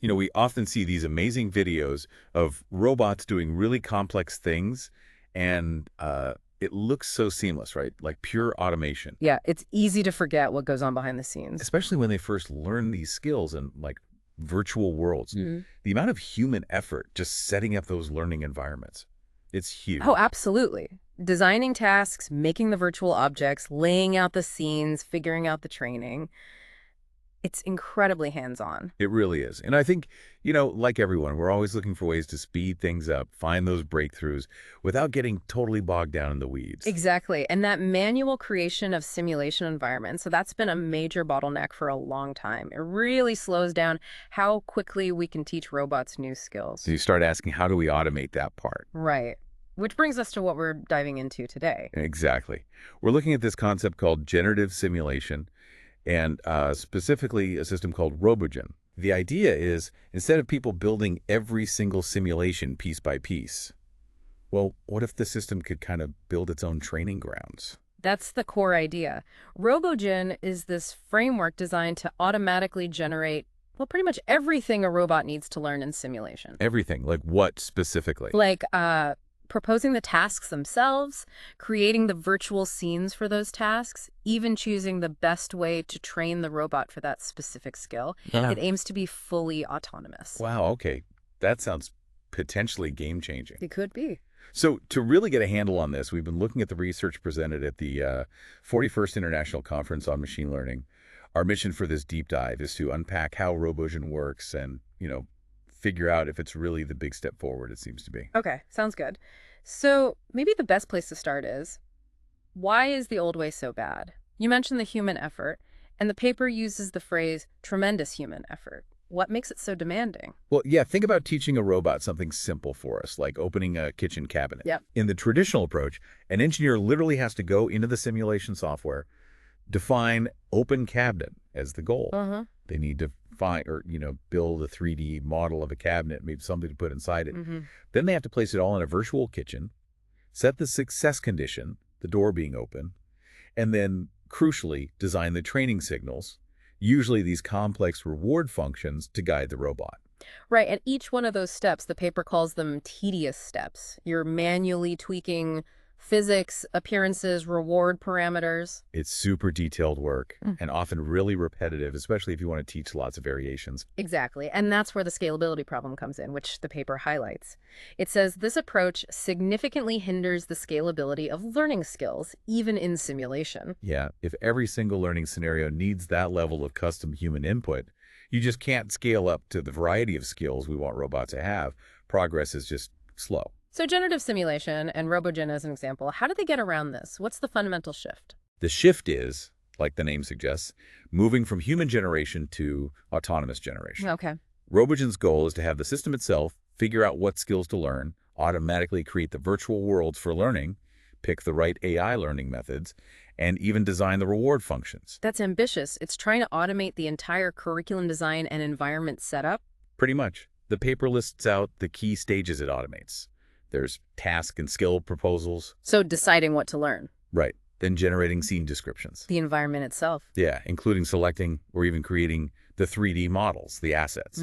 You know, we often see these amazing videos of robots doing really complex things, and it looks so seamless, right? Like pure automation, Yeah, it's easy to forget what goes on behind the scenes. especially when they first learn these skills in like virtual worlds. Mhm. The amount of human effort just setting up those learning environments, it's Oh, huge. absolutely. Designing tasks, making the virtual objects, laying out the scenes, figuring out the training. It's incredibly hands-on. It really is. And I think, you know, like everyone, we're always looking for ways to speed things up, find those breakthroughs without getting totally bogged down in the weeds. Exactly. And that manual creation of simulation environments, so that's been a major bottleneck for a long time. It really slows down how quickly we can teach robots new So skills. you start asking, how do we automate that part? Right. Which brings us to what we're diving into today. Exactly. We're looking at this concept called generative simulation and specifically a system called RoboGen. The idea is instead of people building every single simulation piece by piece, well, what if the system could kind of build its own training grounds? That's the core idea. RoboGen is this framework designed to automatically generate, well, pretty much everything a robot needs to learn in simulation. Everything, like what specifically? Like proposing the tasks themselves, creating the virtual scenes for those tasks, even choosing the best way to train the robot for that specific skill. Yeah. It aims to be fully autonomous. Wow, okay. That sounds potentially game-changing. It could be. So to really get a handle on this, we've been looking at the research presented at the 41st International Conference on Machine Learning. Our mission for this deep dive is to unpack how RoboGen works and, you know, figure out if it's really the big step forward it seems to be. Okay, sounds good. So maybe the best place to start is, why is the old way so bad? You mentioned the human effort, and the paper uses the phrase tremendous human effort. What makes it so demanding? Well, yeah, think about teaching a robot something simple for us, like opening a kitchen cabinet. Yep. In the traditional approach, an engineer literally has to go into the simulation software, define open cabinet as the goal. Uh-huh. They need to find or, you know, build a 3D model of a cabinet, maybe something to put inside it. Mm-hmm. Then they have to place it all in a virtual kitchen, set the success condition, the door being open, and then, crucially, design the training signals, usually these complex reward functions to guide the robot. Right, and each one of those steps, the paper calls them tedious steps. You're manually tweaking physics, appearances, reward parameters. It's super detailed work Mm. and often really repetitive, especially if you want to teach lots of variations. Exactly, and that's where the scalability problem comes in, which the paper highlights. It says this approach significantly hinders the scalability of learning skills, even in simulation. Yeah, if every single learning scenario needs that level of custom human input, you just can't scale up to the variety of skills we want robots to have. Progress is just slow. So generative simulation and RoboGen as an example, how do they get around this? What's the fundamental shift? The shift is, like the name suggests, moving from human generation to autonomous generation. Okay. RoboGen's goal is to have the system itself figure out what skills to learn, automatically create the virtual worlds for learning, pick the right AI learning methods, and even design the reward functions. That's ambitious. It's trying to automate the entire curriculum design and environment setup. Pretty much. The paper lists out the key stages it automates. There's task and skill proposals. So deciding what to learn, Right. Then generating scene descriptions. the environment itself. Yeah, including selecting or even creating the 3D models, the assets.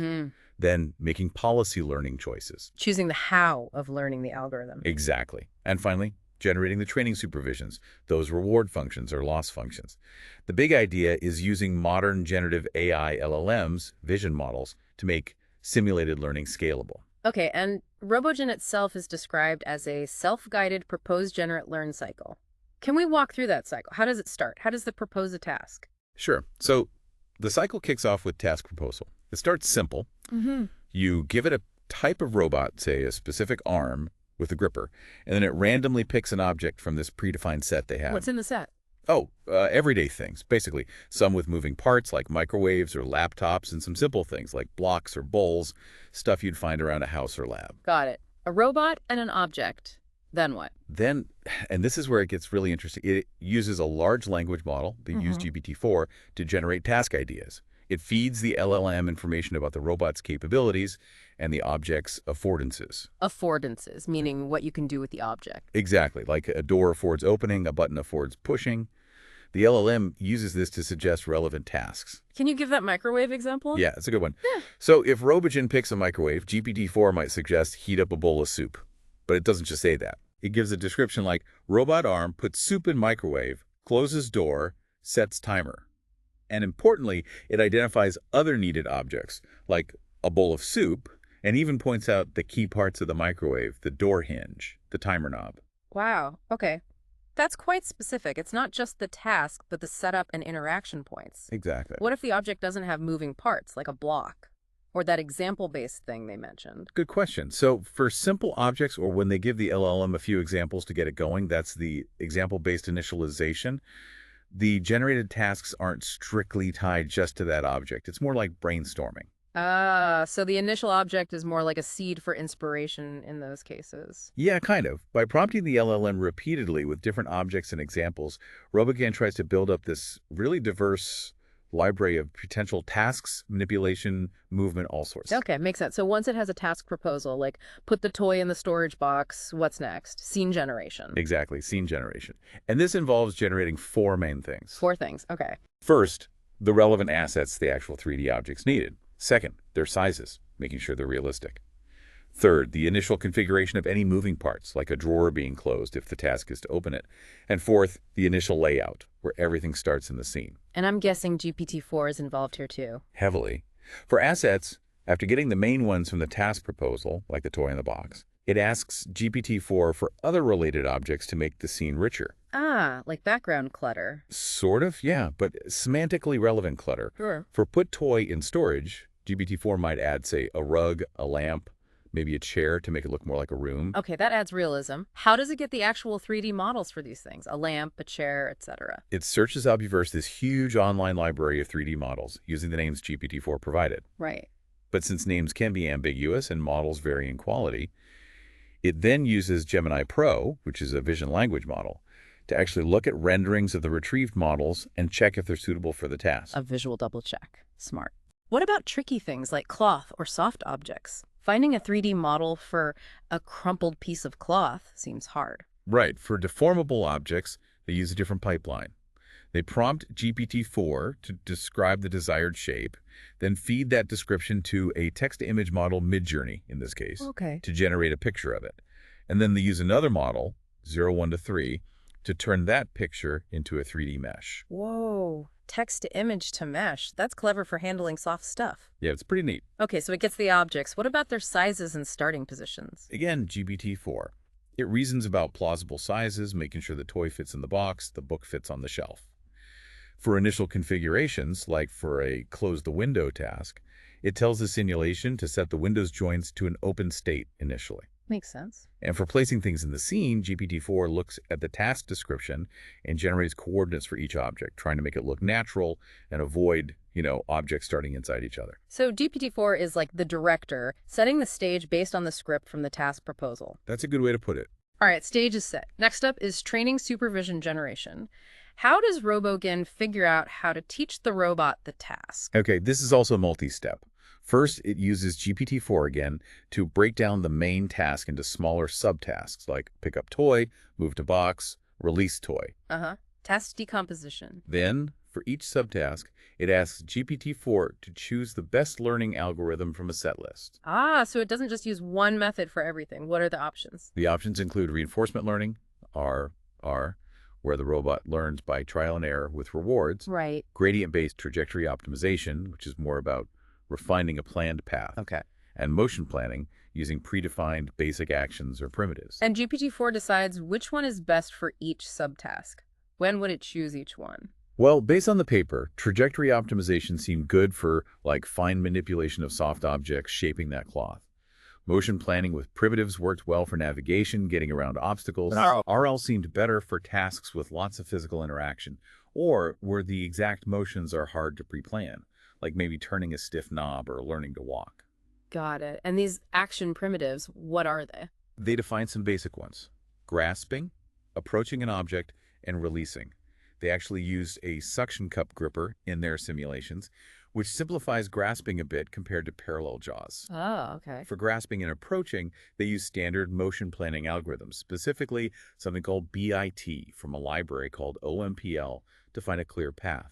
Then making policy learning choices. Choosing the how of learning the algorithm. Exactly. And finally, generating the training supervisions, those reward functions or loss functions. The big idea is using modern generative AI LLMs, vision models, to make simulated learning scalable. Okay, and RoboGen itself is described as a self-guided propose, generate, learn cycle. Can we walk through that cycle? How does it start? How does it propose a task? Sure. So the cycle kicks off with task proposal. It starts simple. You give it a type of robot, say a specific arm with a gripper, and then it randomly picks an object from this predefined set they have. What's in the set? Everyday things, basically. Some with moving parts like microwaves or laptops, and some simple things like blocks or bowls, stuff you'd find around a house or lab. Got it. A robot and an object. Then what? Then, and this is where it gets really interesting, it uses a large language model, they use GPT-4, to generate task ideas. It feeds the LLM information about the robot's capabilities and the object's affordances. Affordances, meaning what you can do with the object. Exactly, like a door affords opening, a button affords pushing. The LLM uses this to suggest relevant tasks. Can you give that microwave example? Yeah, it's a good one. Yeah. So if RoboGen picks a microwave, GPT-4 might suggest heat up a bowl of soup. But it doesn't just say that. It gives a description like, robot arm puts soup in microwave, closes door, sets timer. And importantly, it identifies other needed objects, like a bowl of soup, and even points out the key parts of the microwave, the door hinge, the timer knob. Wow. Okay. That's quite specific. It's not just the task, but the setup and interaction points. Exactly. What if the object doesn't have moving parts, like a block? Or that example-based thing they mentioned? Good question. So for simple objects, or when they give the LLM a few examples to get it going, that's the example-based initialization. The generated tasks aren't strictly tied just to that object. It's more like brainstorming. So the initial object is more like a seed for inspiration in those cases. Yeah, kind of. By prompting the LLM repeatedly with different objects and examples, RoboGen tries to build up this really diverse library of potential tasks, manipulation, movement, all sorts. Okay, makes sense. So once it has a task proposal, like put the toy in the storage box, what's next? Scene generation. Exactly, scene generation. And this involves generating four main things. Four things. Okay. First, the relevant assets the actual 3D objects needed. Second, their sizes, making sure they're realistic. Third, the initial configuration of any moving parts, like a drawer being closed if the task is to open it. And fourth, the initial layout, where everything starts in the scene. And I'm guessing GPT-4 is involved here too. Heavily. For assets, after getting the main ones from the task proposal, like the toy in the box, it asks GPT-4 for other related objects to make the scene richer. Ah, like background clutter. Sort of, yeah, but semantically relevant clutter. Sure. For put toy in storage, GPT-4 might add, say, a rug, a lamp, maybe a chair to make it look more like a room. Okay, that adds realism. How does it get the actual 3D models for these things? A lamp, a chair, etc. It searches Obviverse this huge online library of 3D models using the names GPT-4 provided. Right. But since names can be ambiguous and models vary in quality, it then uses Gemini Pro, which is a vision language model, to actually look at renderings of the retrieved models and check if they're suitable for the task. A visual double check. Smart. What about tricky things like cloth or soft objects? Finding a 3D model for a crumpled piece of cloth seems hard. Right. For deformable objects, they use a different pipeline. They prompt GPT-4 to describe the desired shape, then feed that description to a text-to-image model Midjourney, in this case, Okay. to generate a picture of it. And then they use another model, 0, 1 to 3, to turn that picture into a 3D mesh. Whoa. Text to image to mesh. That's clever for handling soft stuff. Yeah, it's pretty neat. Okay, so it gets the objects. What about their sizes and starting positions? Again, GPT-4. It reasons about plausible sizes, making sure the toy fits in the box, the book fits on the shelf. For initial configurations, like for a close the window task, it tells the simulation to set the window's joints to an open state initially. Makes sense. And for placing things in the scene, GPT-4 looks at the task description and generates coordinates for each object, trying to make it look natural and avoid, objects starting inside each other. So GPT-4 is like the director, setting the stage based on the script from the task proposal. That's a good way to put it. All right, stage is set. Next up is training supervision generation. How does RoboGen figure out how to teach the robot the task? Okay, this is also multi-step. First, it uses GPT-4 again to break down the main task into smaller subtasks like pick up toy, move to box, release toy. Task decomposition. Then, for each subtask, it asks GPT-4 to choose the best learning algorithm from a set list. So it doesn't just use one method for everything. What are the options? The options include reinforcement learning, R, where the robot learns by trial and error with rewards. Right. Gradient-based trajectory optimization, which is more about refining a planned path. Okay. And motion planning, using predefined basic actions or primitives. And GPT-4 decides which one is best for each subtask. When would it choose each one? Well, based on the paper, trajectory optimization seemed good for, fine manipulation of soft objects shaping that cloth. Motion planning with primitives worked well for navigation, getting around obstacles. RL seemed better for tasks with lots of physical interaction, or where the exact motions are hard to pre-plan, like maybe turning a stiff knob or learning to walk. Got it. And these action primitives, what are they? They define some basic ones: grasping, approaching an object, and releasing. They actually used a suction cup gripper in their simulations, which simplifies grasping a bit compared to parallel jaws. Oh, okay. For grasping and approaching, they use standard motion planning algorithms, specifically something called ViT from a library called OMPL to find a clear path.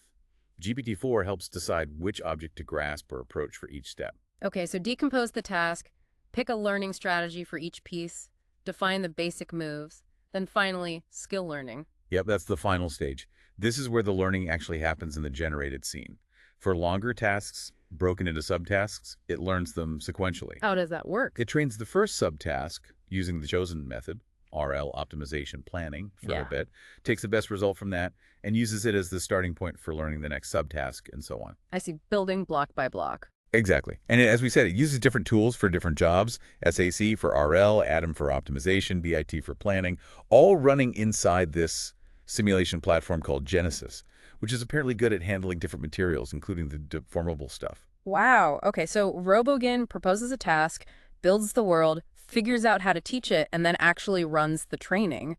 GPT-4 helps decide which object to grasp or approach for each step. Okay, so decompose the task, pick a learning strategy for each piece, define the basic moves, then finally, skill learning. Yep, that's the final stage. This is where the learning actually happens in the generated scene. For longer tasks, broken into subtasks, it learns them sequentially. How does that work? It trains the first subtask using the chosen method, RL optimization planning for a bit, takes the best result from that, and uses it as the starting point for learning the next subtask, and so on. I see, building block by block. Exactly. And as we said, it uses different tools for different jobs, SAC for RL, Atom for optimization, ViT for planning, all running inside this simulation platform called Genesis, which is apparently good at handling different materials, including the deformable stuff. Wow. Okay, so RoboGen proposes a task, builds the world, figures out how to teach it, and then actually runs the training.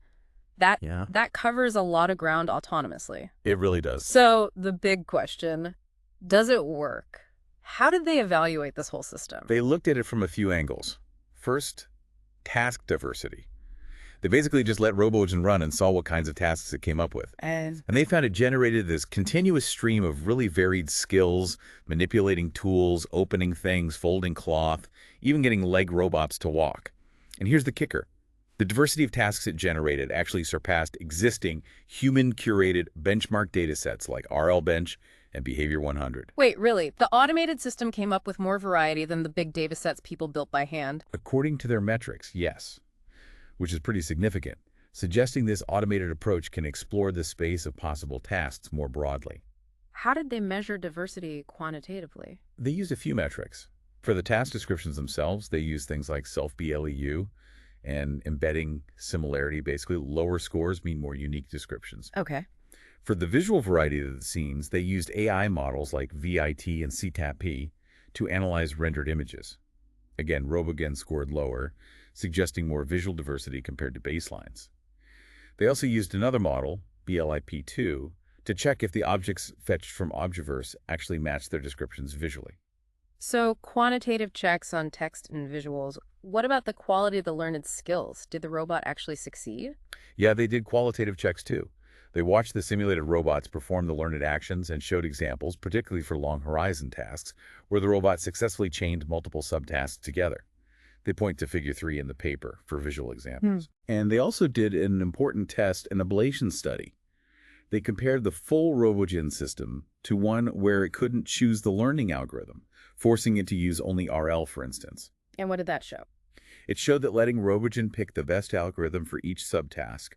That covers a lot of ground autonomously. It really does. So the big question, does it work? How did they evaluate this whole system? They looked at it from a few angles. First, task diversity. They basically just let RoboGen run and saw what kinds of tasks it came up with. And they found it generated this continuous stream of really varied skills, manipulating tools, opening things, folding cloth, even getting leg robots to walk. And here's the kicker. The diversity of tasks it generated actually surpassed existing human-curated benchmark datasets like RLBench and Behavior 100. Wait, really? The automated system came up with more variety than the big datasets people built by hand? According to their metrics, yes, which is pretty significant, suggesting this automated approach can explore the space of possible tasks more broadly. How did they measure diversity quantitatively? They used a few metrics. For the task descriptions themselves, they used things like Self-BLEU and embedding similarity. Basically, lower scores mean more unique descriptions. Okay. For the visual variety of the scenes, they used AI models like ViT and CLIP to analyze rendered images. Again, RoboGen scored lower, suggesting more visual diversity compared to baselines. They also used another model, BLIP2, to check if the objects fetched from Objaverse actually matched their descriptions visually. So quantitative checks on text and visuals. What about the quality of the learned skills? Did the robot actually succeed? Yeah, they did qualitative checks too. They watched the simulated robots perform the learned actions and showed examples, particularly for long horizon tasks, where the robot successfully chained multiple subtasks together. They point to Figure 3 in the paper for visual examples. And they also did an important test, an ablation study. They compared the full RoboGen system to one where it couldn't choose the learning algorithm, forcing it to use only RL, for instance. And what did that show? It showed that letting RoboGen pick the best algorithm for each subtask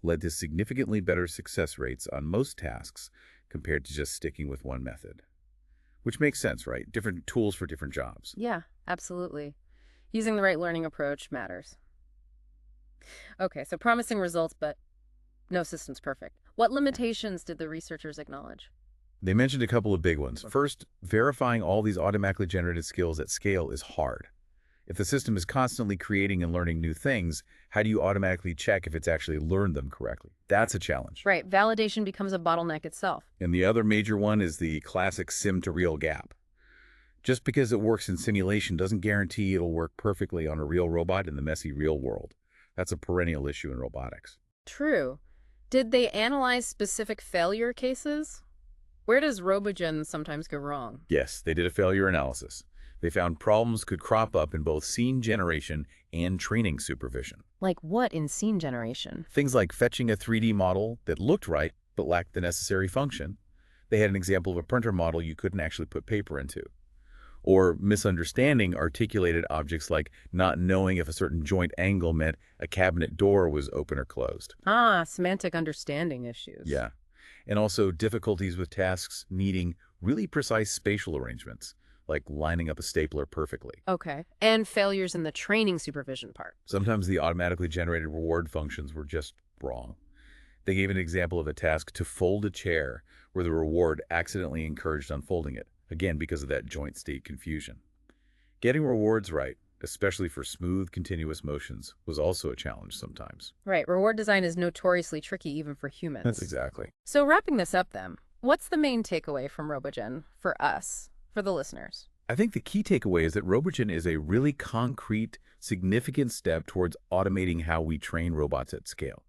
led to significantly better success rates on most tasks compared to just sticking with one method. Which makes sense, right? Different tools for different jobs. Yeah, absolutely. Using the right learning approach matters. Okay, so promising results, but no system's perfect. What limitations did the researchers acknowledge? They mentioned a couple of big ones. First, verifying all these automatically generated skills at scale is hard. If the system is constantly creating and learning new things, how do you automatically check if it's actually learned them correctly? That's a challenge. Right, validation becomes a bottleneck itself. And the other major one is the classic sim-to-real gap. Just because it works in simulation doesn't guarantee it'll work perfectly on a real robot in the messy real world. That's a perennial issue in robotics. True. Did they analyze specific failure cases? Where does RoboGen sometimes go wrong? Yes, they did a failure analysis. They found problems could crop up in both scene generation and training supervision. Like what in scene generation? Things like fetching a 3D model that looked right but lacked the necessary function. They had an example of a printer model you couldn't actually put paper into. Or misunderstanding articulated objects like not knowing if a certain joint angle meant a cabinet door was open or closed. Ah, semantic understanding issues. Yeah. And also difficulties with tasks needing really precise spatial arrangements, like lining up a stapler perfectly. Okay. And failures in the training supervision part. Sometimes the automatically generated reward functions were just wrong. They gave an example of a task to fold a chair where the reward accidentally encouraged unfolding it, again because of that joint state confusion. Getting rewards right, especially for smooth, continuous motions, was also a challenge sometimes. Right. Reward design is notoriously tricky even for humans. That's exactly. So wrapping this up then, what's the main takeaway from RoboGen for us, for the listeners? I think the key takeaway is that RoboGen is a really concrete, significant step towards automating how we train robots at scale.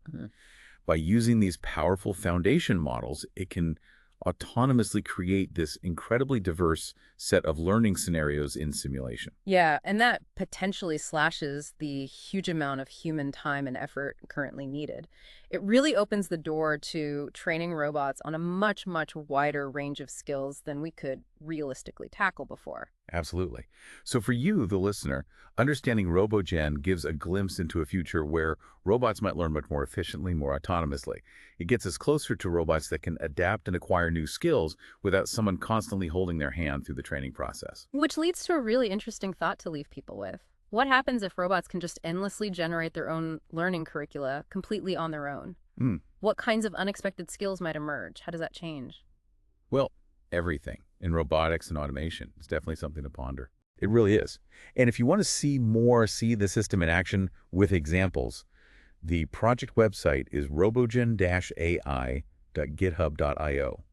By using these powerful foundation models, it can autonomously create this incredibly diverse set of learning scenarios in simulation. Yeah, and that potentially slashes the huge amount of human time and effort currently needed. It really opens the door to training robots on a much, much wider range of skills than we could realistically tackle before. Absolutely. So for you, the listener, understanding RoboGen gives a glimpse into a future where robots might learn much more efficiently, more autonomously. It gets us closer to robots that can adapt and acquire new skills without someone constantly holding their hand through the training process. Which leads to a really interesting thought to leave people with. What happens if robots can just endlessly generate their own learning curricula completely on their own? Hmm. What kinds of unexpected skills might emerge? How does that change? Well, everything in robotics and automation is definitely something to ponder. It really is. And if you want to see more, see the system in action with examples, the project website is robogen-ai.github.io.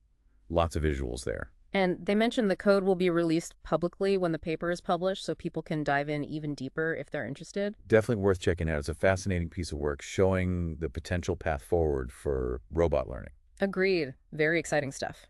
Lots of visuals there. And they mentioned the code will be released publicly when the paper is published, so people can dive in even deeper if they're interested. Definitely worth checking out. It's a fascinating piece of work showing the potential path forward for robot learning. Agreed. Very exciting stuff.